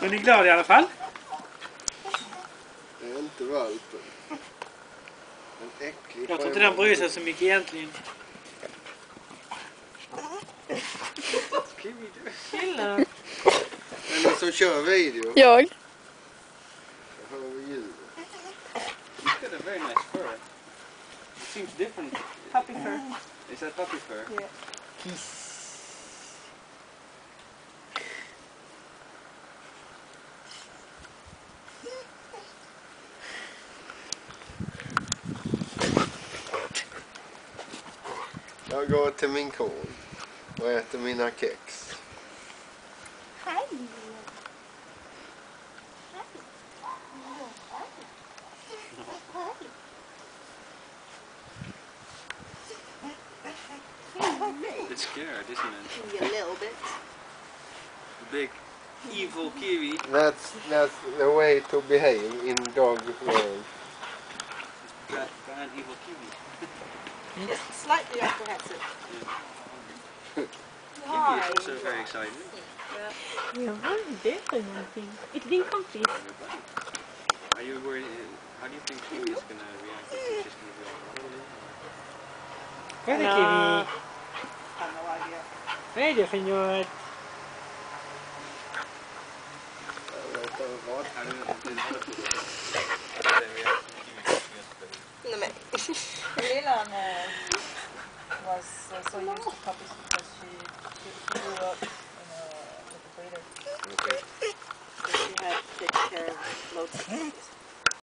Hon är glad i alla fall. Det är inte valpen. En äcklig. Jag tror inte den bryr sig så mycket egentligen. Killar. Men som kör video. Jag. Hör vi ljud. He's got a very nice fur. It seems different. Puppy fur. Is that puppy fur? Yeah. Jag går till min kon och äter mina kex. Hej. It's scared, isn't it? A little bit. The big evil kiwi. That's the way to behave in dog world. Bad evil kiwi. It's slightly apprehensive. Kiwi is also very excited. Ja, vad är det för någonting? Är det din kompis? Are you worried? How do you think kiwi is gonna react if she's gonna be all Vad är det, Kiwi? I have no idea. Vad är det för något? No, man. Leland was so used to puppies because she grew up with a breeder. Okay. So she had taken care of loads of puppies.